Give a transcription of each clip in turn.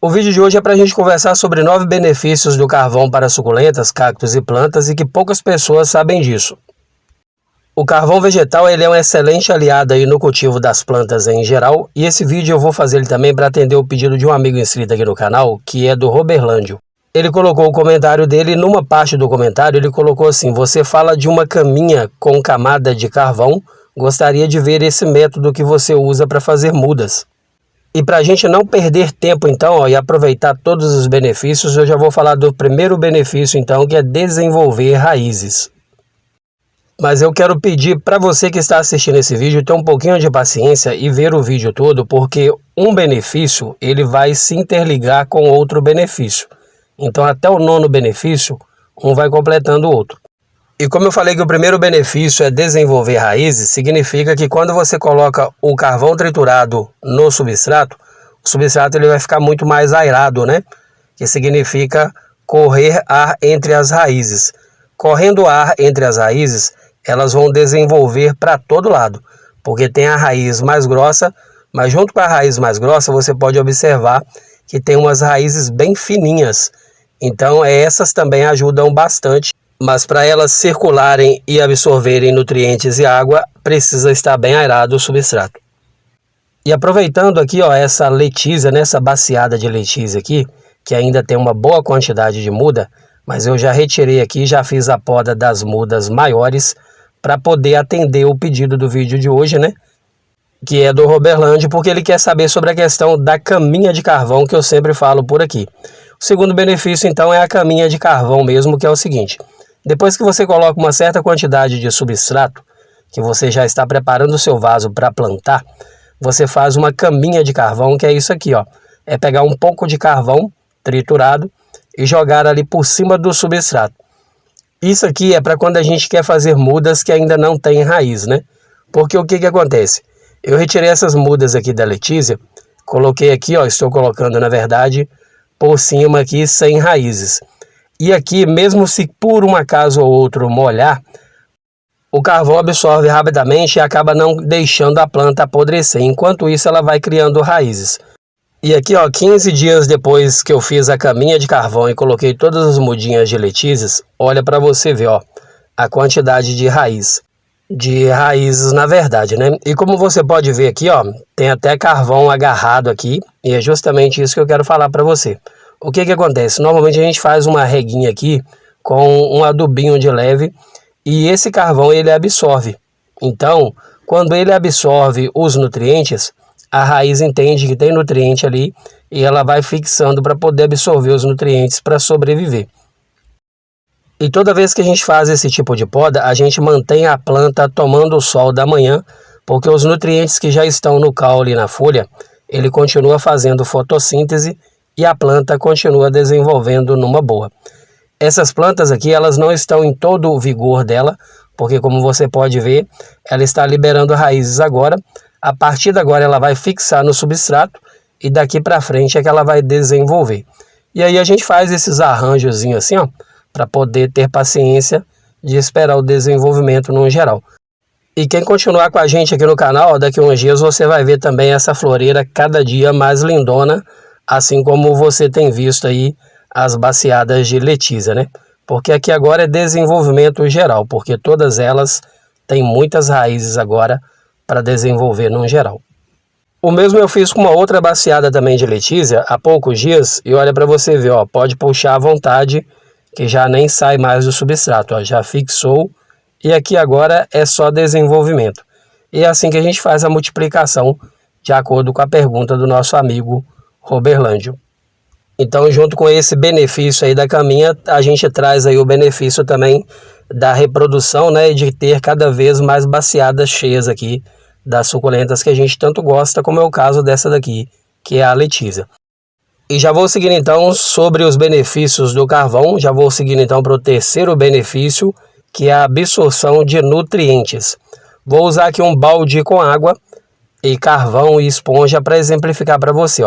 O vídeo de hoje é para a gente conversar sobre 9 benefícios do carvão para suculentas, cactos e plantas e que poucas pessoas sabem disso. O carvão vegetal ele é um excelente aliado aí no cultivo das plantas em geral, e esse vídeo eu vou fazer ele também para atender o pedido de um amigo inscrito aqui no canal, que é do Roberlândio. Ele colocou o comentário dele e numa parte do comentário ele colocou assim: você fala de uma caminha com camada de carvão, gostaria de ver esse método que você usa para fazer mudas. E para a gente não perder tempo então, e aproveitar todos os benefícios, eu já vou falar do primeiro benefício então, que é desenvolver raízes. Mas eu quero pedir para você que está assistindo esse vídeo ter um pouquinho de paciência e ver o vídeo todo, porque um benefício ele vai se interligar com outro benefício. Então até o 9º benefício, um vai completando o outro. E como eu falei que o primeiro benefício é desenvolver raízes, significa que quando você coloca o carvão triturado no substrato, o substrato ele vai ficar muito mais aerado, né? Que significa correr ar entre as raízes. Correndo ar entre as raízes, elas vão desenvolver para todo lado, porque tem a raiz mais grossa, mas junto com a raiz mais grossa você pode observar que tem umas raízes bem fininhas. Então essas também ajudam bastante. Mas para elas circularem e absorverem nutrientes e água, precisa estar bem aerado o substrato. E aproveitando aqui essa letícia, essa baciada de letícia aqui, que ainda tem uma boa quantidade de muda, mas eu já retirei aqui, já fiz a poda das mudas maiores para poder atender o pedido do vídeo de hoje, né? Que é do Roberlândio, porque ele quer saber sobre a questão da caminha de carvão que eu sempre falo por aqui. O segundo benefício então é a caminha de carvão mesmo, que é o seguinte: depois que você coloca uma certa quantidade de substrato, que você já está preparando o seu vaso para plantar, você faz uma caminha de carvão, que é isso aqui, é pegar um pouco de carvão triturado e jogar ali por cima do substrato. Isso aqui é para quando a gente quer fazer mudas que ainda não tem raiz, né? Porque o que acontece? Eu retirei essas mudas aqui da letícia, coloquei aqui, estou colocando na verdade por cima aqui sem raízes. E aqui, mesmo se por um acaso ou outro molhar, o carvão absorve rapidamente e acaba não deixando a planta apodrecer. Enquanto isso, ela vai criando raízes. E aqui, 15 dias depois que eu fiz a caminha de carvão e coloquei todas as mudinhas de letícias, olha para você ver, a quantidade de raiz. De raízes, na verdade, né? E como você pode ver aqui, tem até carvão agarrado aqui, e é justamente isso que eu quero falar para você. O que acontece? Normalmente a gente faz uma reguinha aqui com um adubinho de leve e esse carvão ele absorve. Então, quando ele absorve os nutrientes, a raiz entende que tem nutriente ali e ela vai fixando para poder absorver os nutrientes para sobreviver. E toda vez que a gente faz esse tipo de poda, a gente mantém a planta tomando o sol da manhã, porque os nutrientes que já estão no caule e na folha, ele continua fazendo fotossíntese e a planta continua desenvolvendo numa boa. Essas plantas aqui, elas não estão em todo o vigor dela, porque como você pode ver, ela está liberando raízes agora. A partir de agora ela vai fixar no substrato e daqui para frente é que ela vai desenvolver. E aí a gente faz esses arranjozinhos assim, para poder ter paciência de esperar o desenvolvimento no geral. E quem continuar com a gente aqui no canal, daqui a uns dias você vai ver também essa floreira cada dia mais lindona, assim como você tem visto aí as baciadas de letícia, né? Porque aqui agora é desenvolvimento geral, porque todas elas têm muitas raízes agora para desenvolver no geral. O mesmo eu fiz com uma outra baciada também de letícia há poucos dias, e olha para você ver, pode puxar à vontade, que já nem sai mais do substrato, já fixou, e aqui agora é só desenvolvimento. E é assim que a gente faz a multiplicação, de acordo com a pergunta do nosso amigo Roberlândio. Então, junto com esse benefício aí da caminha, a gente traz aí o benefício também da reprodução, né, de ter cada vez mais baciadas cheias aqui das suculentas que a gente tanto gosta, como é o caso dessa daqui, que é a letícia. E já vou seguir então sobre os benefícios do carvão, já vou seguir então para o terceiro benefício, que é a absorção de nutrientes. Vou usar aqui um balde com água e carvão e esponja para exemplificar para você,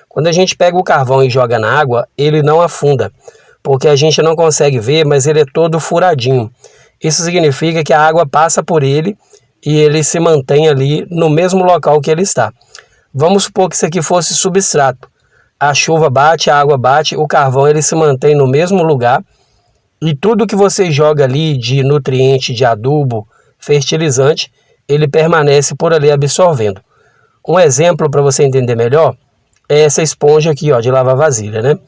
Quando a gente pega o carvão e joga na água, ele não afunda, porque a gente não consegue ver, mas ele é todo furadinho. Isso significa que a água passa por ele e ele se mantém ali no mesmo local que ele está. Vamos supor que isso aqui fosse substrato. a chuva bate, a água bate, o carvão ele se mantém no mesmo lugar e tudo que você joga ali de nutriente, de adubo, fertilizante, ele permanece por ali absorvendo. Um exemplo para você entender melhor é essa esponja aqui, ó, de lavar vasilha, né?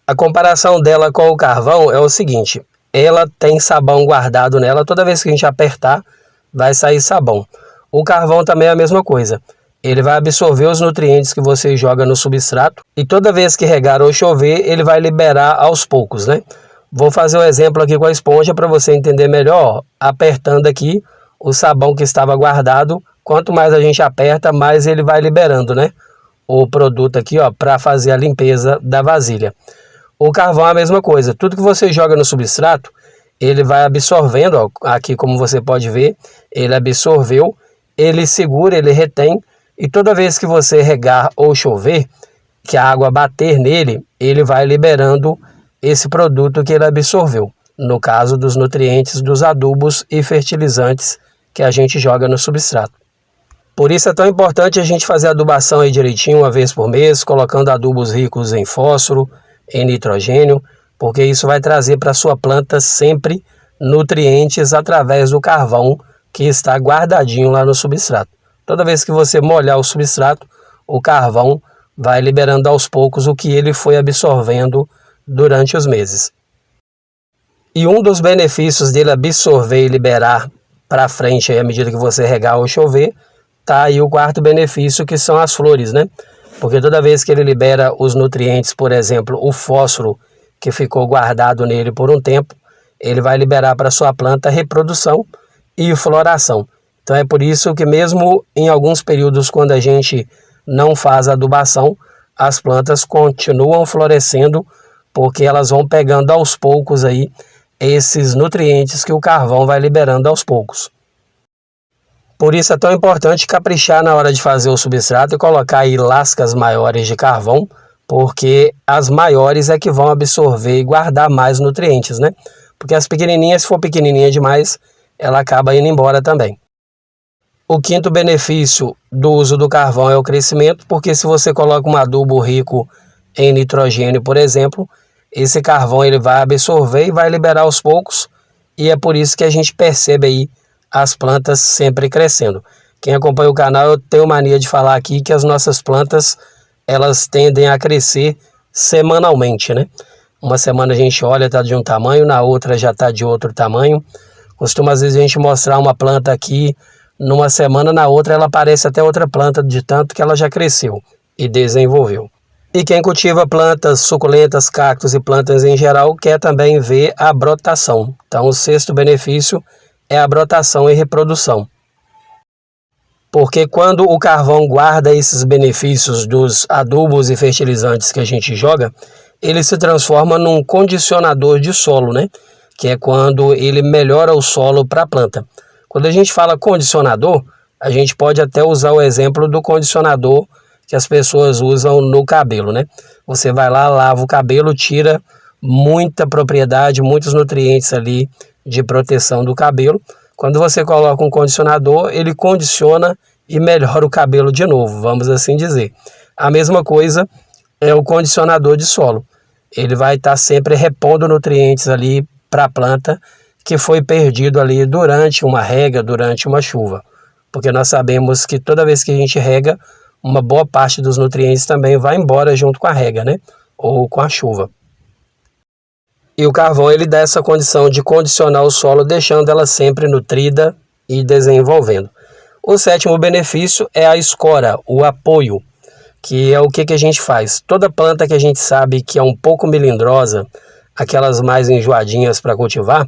A comparação dela com o carvão é o seguinte: ela tem sabão guardado nela, toda vez que a gente apertar, vai sair sabão. O carvão também é a mesma coisa. Ele vai absorver os nutrientes que você joga no substrato e toda vez que regar ou chover, ele vai liberar aos poucos, né? Vou fazer um exemplo aqui com a esponja para você entender melhor. Apertando aqui, o sabão que estava guardado, quanto mais a gente aperta, mais ele vai liberando, né? O produto aqui, ó, para fazer a limpeza da vasilha. O carvão é a mesma coisa. Tudo que você joga no substrato, ele vai absorvendo, ó, aqui como você pode ver, ele absorveu, ele segura, ele retém, e toda vez que você regar ou chover, que a água bater nele, ele vai liberando esse produto que ele absorveu. No caso dos nutrientes, dos adubos e fertilizantes que a gente joga no substrato. Por isso é tão importante a gente fazer a adubação aí direitinho, uma vez por mês, colocando adubos ricos em fósforo, em nitrogênio, porque isso vai trazer para a sua planta sempre nutrientes através do carvão que está guardadinho lá no substrato. Toda vez que você molhar o substrato, o carvão vai liberando aos poucos o que ele foi absorvendo durante os meses. E um dos benefícios dele absorver e liberar para frente aí, à medida que você regar ou chover, tá aí o quarto benefício, que são as flores, né? Porque toda vez que ele libera os nutrientes, por exemplo, o fósforo que ficou guardado nele por um tempo, ele vai liberar para sua planta reprodução e floração. Então é por isso que mesmo em alguns períodos quando a gente não faz adubação, as plantas continuam florescendo, porque elas vão pegando aos poucos aí esses nutrientes que o carvão vai liberando aos poucos. Por isso é tão importante caprichar na hora de fazer o substrato e colocar aí lascas maiores de carvão, porque as maiores é que vão absorver e guardar mais nutrientes, né? Porque as pequenininhas, se for pequenininha demais, ela acaba indo embora também. O quinto benefício do uso do carvão é o crescimento, porque se você coloca um adubo rico em nitrogênio, por exemplo, esse carvão ele vai absorver e vai liberar aos poucos, e é por isso que a gente percebe aí as plantas sempre crescendo. Quem acompanha o canal, eu tenho mania de falar aqui que as nossas plantas, elas tendem a crescer semanalmente, né? Uma semana a gente olha, está de um tamanho, na outra já está de outro tamanho. Costuma às vezes a gente mostrar uma planta aqui, numa semana, na outra ela parece até outra planta, de tanto que ela já cresceu e desenvolveu. E quem cultiva plantas suculentas, cactos e plantas em geral, quer também ver a brotação. Então o sexto benefício é a brotação e reprodução. Porque quando o carvão guarda esses benefícios dos adubos e fertilizantes que a gente joga, ele se transforma num condicionador de solo, né? Que é quando ele melhora o solo para a planta. Quando a gente fala condicionador, a gente pode até usar o exemplo do condicionador que as pessoas usam no cabelo, né? Você vai lá, lava o cabelo, tira muita propriedade, muitos nutrientes ali de proteção do cabelo. Quando você coloca um condicionador, ele condiciona e melhora o cabelo de novo, vamos assim dizer. A mesma coisa é o condicionador de solo. Ele vai estar sempre repondo nutrientes ali para a planta que foi perdido ali durante uma rega, durante uma chuva. Porque nós sabemos que toda vez que a gente rega, uma boa parte dos nutrientes também vai embora junto com a rega, né? Ou com a chuva. E o carvão ele dá essa condição de condicionar o solo, deixando ela sempre nutrida e desenvolvendo. O sétimo benefício é a escora, o apoio, que é o que a gente faz. Toda planta que a gente sabe que é um pouco melindrosa, aquelas mais enjoadinhas para cultivar,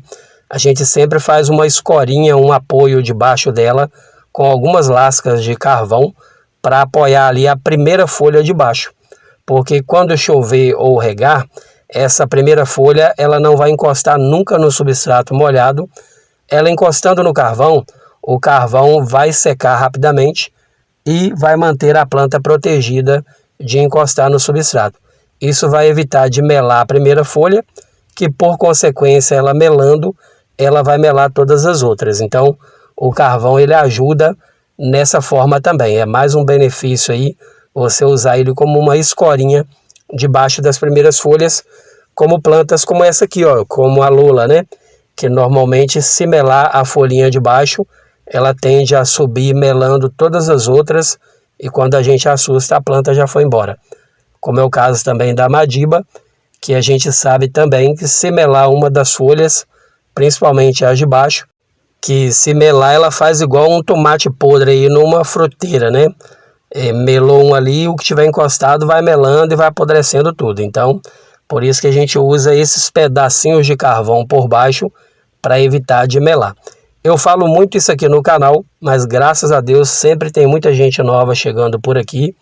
a gente sempre faz uma escorinha, um apoio debaixo dela, com algumas lascas de carvão, para apoiar ali a primeira folha de baixo. Porque quando chover ou regar, essa primeira folha ela não vai encostar nunca no substrato molhado. Ela encostando no carvão, o carvão vai secar rapidamente e vai manter a planta protegida de encostar no substrato. Isso vai evitar de melar a primeira folha, que por consequência ela melando, ela vai melar todas as outras. Então o carvão ele ajuda nessa forma também. É mais um benefício aí você usar ele como uma escorinha debaixo das primeiras folhas, como plantas como essa aqui, ó, como a lula, né? Que normalmente, se melar a folhinha de baixo, ela tende a subir melando todas as outras, e quando a gente assusta, a planta já foi embora. Como é o caso também da madiba, que a gente sabe também que se melar uma das folhas, principalmente as de baixo, que se melar ela faz igual um tomate podre aí numa fruteira, né? Melou um ali, o que tiver encostado vai melando e vai apodrecendo tudo. Então, por isso que a gente usa esses pedacinhos de carvão por baixo para evitar de melar. Eu falo muito isso aqui no canal, mas graças a Deus sempre tem muita gente nova chegando por aqui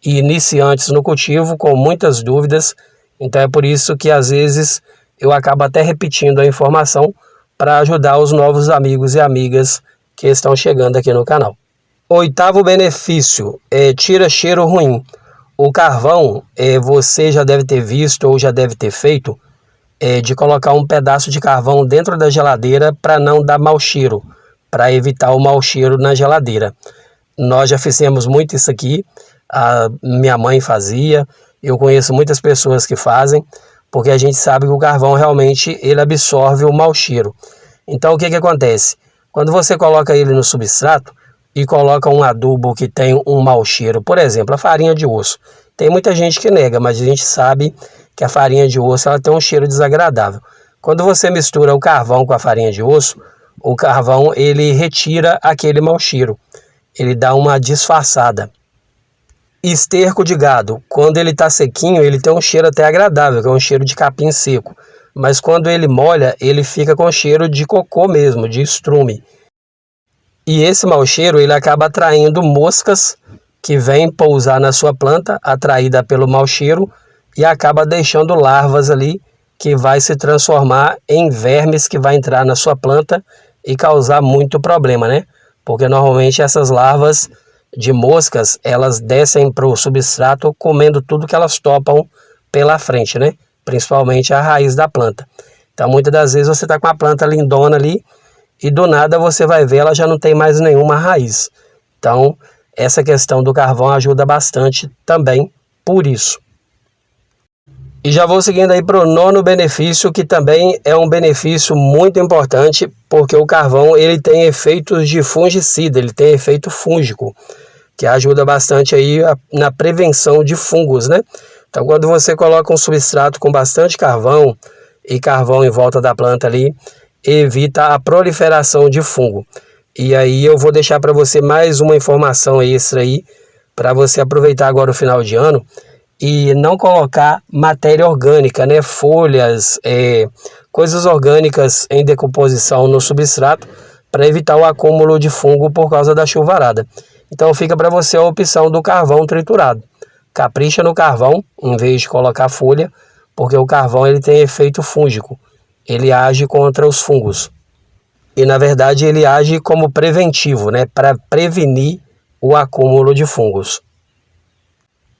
e iniciantes no cultivo com muitas dúvidas. Então é por isso que às vezes eu acabo até repetindo a informação para ajudar os novos amigos e amigas que estão chegando aqui no canal. Oitavo benefício, tira cheiro ruim. O carvão, você já deve ter visto ou já deve ter feito, de colocar um pedaço de carvão dentro da geladeira para não dar mau cheiro, para evitar o mau cheiro na geladeira. Nós já fizemos muito isso aqui, a minha mãe fazia, eu conheço muitas pessoas que fazem, porque a gente sabe que o carvão realmente ele absorve o mau cheiro. Então o que acontece? Quando você coloca ele no substrato e coloca um adubo que tem um mau cheiro, por exemplo, a farinha de osso. Tem muita gente que nega, mas a gente sabe que a farinha de osso ela tem um cheiro desagradável. Quando você mistura o carvão com a farinha de osso, o carvão ele retira aquele mau cheiro, ele dá uma disfarçada. Esterco de gado, quando ele está sequinho, ele tem um cheiro até agradável, que é um cheiro de capim seco. Mas quando ele molha, ele fica com cheiro de cocô mesmo, de estrume. E esse mau cheiro, ele acaba atraindo moscas que vêm pousar na sua planta, atraída pelo mau cheiro, e acaba deixando larvas ali, que vai se transformar em vermes que vai entrar na sua planta e causar muito problema, né? Porque normalmente essas larvas de moscas, elas descem para o substrato comendo tudo que elas topam pela frente, né? Principalmente a raiz da planta. Então muitas das vezes você está com a planta lindona ali e do nada você vai ver ela já não tem mais nenhuma raiz. Então essa questão do carvão ajuda bastante também por isso. E já vou seguindo aí para o nono benefício, que também é um benefício muito importante, porque o carvão ele tem efeitos de fungicida, ele tem efeito fúngico, que ajuda bastante aí na prevenção de fungos, né? Então quando você coloca um substrato com bastante carvão e carvão em volta da planta ali, evita a proliferação de fungo. E aí eu vou deixar para você mais uma informação extra aí, para você aproveitar agora o final de ano, e não colocar matéria orgânica, né? Folhas, coisas orgânicas em decomposição no substrato, para evitar o acúmulo de fungo por causa da chuvarada. Então fica para você a opção do carvão triturado. Capricha no carvão, em vez de colocar folha, porque o carvão ele tem efeito fúngico. Ele age contra os fungos. E na verdade ele age como preventivo, né? Para prevenir o acúmulo de fungos.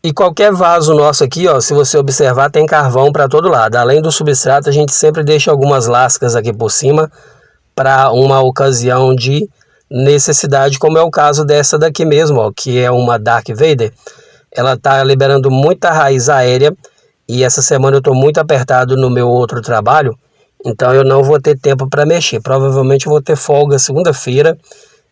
E qualquer vaso nosso aqui, ó, se você observar, tem carvão para todo lado. Além do substrato, a gente sempre deixa algumas lascas aqui por cima para uma ocasião de necessidade, como é o caso dessa daqui mesmo, ó, que é uma Dark Vader. Ela está liberando muita raiz aérea e essa semana eu estou muito apertado no meu outro trabalho, então eu não vou ter tempo para mexer. Provavelmente eu vou ter folga segunda-feira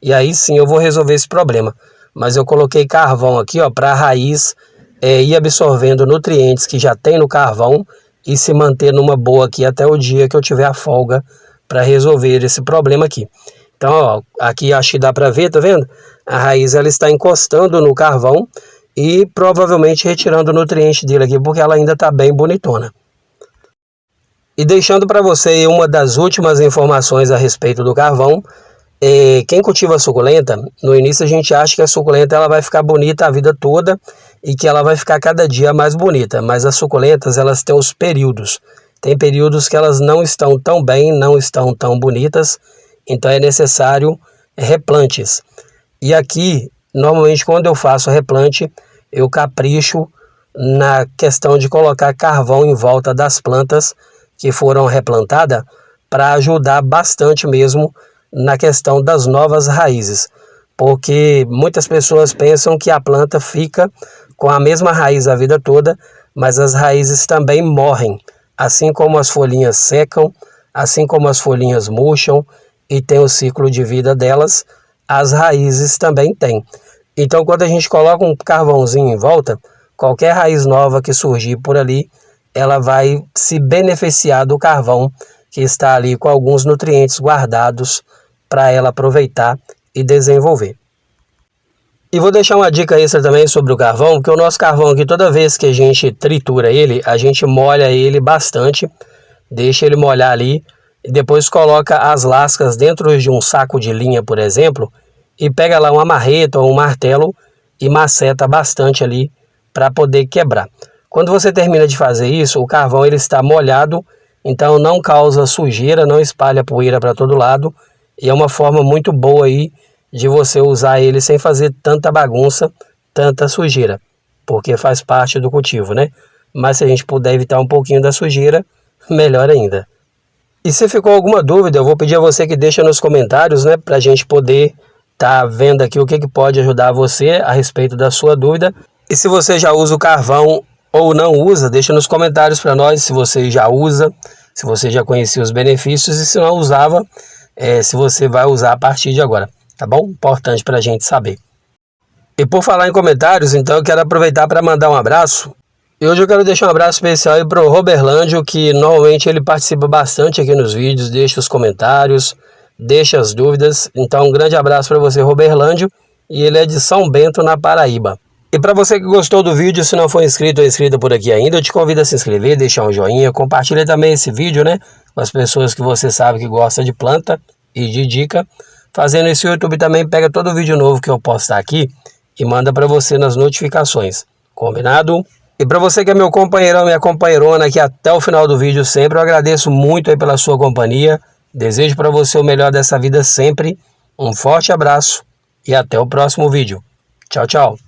e aí sim eu vou resolver esse problema. Mas eu coloquei carvão aqui, ó, para a raiz ir absorvendo nutrientes que já tem no carvão e se manter numa boa aqui até o dia que eu tiver a folga para resolver esse problema aqui. Então, ó, aqui acho que dá para ver, tá vendo? A raiz ela está encostando no carvão e provavelmente retirando o nutriente dele aqui, porque ela ainda está bem bonitona. E deixando para você uma das últimas informações a respeito do carvão, quem cultiva suculenta, no início a gente acha que a suculenta ela vai ficar bonita a vida toda e que ela vai ficar cada dia mais bonita, mas as suculentas elas têm os períodos. Tem períodos que elas não estão tão bem, não estão tão bonitas, então é necessário replantes. E aqui, normalmente quando eu faço replante, eu capricho na questão de colocar carvão em volta das plantas que foram replantadas para ajudar bastante mesmo na questão das novas raízes, porque muitas pessoas pensam que a planta fica com a mesma raiz a vida toda, mas as raízes também morrem, assim como as folhinhas secam, assim como as folhinhas murcham e tem o ciclo de vida delas, as raízes também têm. Então, quando a gente coloca um carvãozinho em volta, qualquer raiz nova que surgir por ali, ela vai se beneficiar do carvão que está ali com alguns nutrientes guardados para ela aproveitar e desenvolver. E vou deixar uma dica extra também sobre o carvão, porque o nosso carvão aqui, toda vez que a gente tritura ele, a gente molha ele bastante, deixa ele molhar ali, e depois coloca as lascas dentro de um saco de linha, por exemplo, e pega lá uma marreta ou um martelo e maceta bastante ali para poder quebrar. Quando você termina de fazer isso, o carvão ele está molhado, então não causa sujeira, não espalha poeira para todo lado, e é uma forma muito boa aí de você usar ele sem fazer tanta bagunça, tanta sujeira, porque faz parte do cultivo, né? Mas se a gente puder evitar um pouquinho da sujeira, melhor ainda. E se ficou alguma dúvida, eu vou pedir a você que deixe nos comentários, né, para a gente poder estar vendo aqui o que pode ajudar você a respeito da sua dúvida. E se você já usa o carvão ou não usa, deixa nos comentários para nós se você já usa, se você já conhecia os benefícios e se não usava, se você vai usar a partir de agora. Tá bom? Importante para a gente saber. E por falar em comentários, então eu quero aproveitar para mandar um abraço. E hoje eu quero deixar um abraço especial aí para o Roberlândio, que normalmente ele participa bastante aqui nos vídeos, deixa os comentários, deixa as dúvidas. Então um grande abraço para você, Roberlândio, e ele é de São Bento, na Paraíba. E para você que gostou do vídeo, se não for inscrito ou inscrita por aqui ainda, eu te convido a se inscrever, deixar um joinha, compartilha também esse vídeo, né, com as pessoas que você sabe que gosta de planta e de dica. Fazendo isso, o YouTube também pega todo vídeo novo que eu postar aqui e manda para você nas notificações. Combinado? E para você que é meu companheirão e minha companheirona aqui até o final do vídeo sempre, eu agradeço muito aí pela sua companhia. Desejo para você o melhor dessa vida sempre. Um forte abraço e até o próximo vídeo. Tchau, tchau.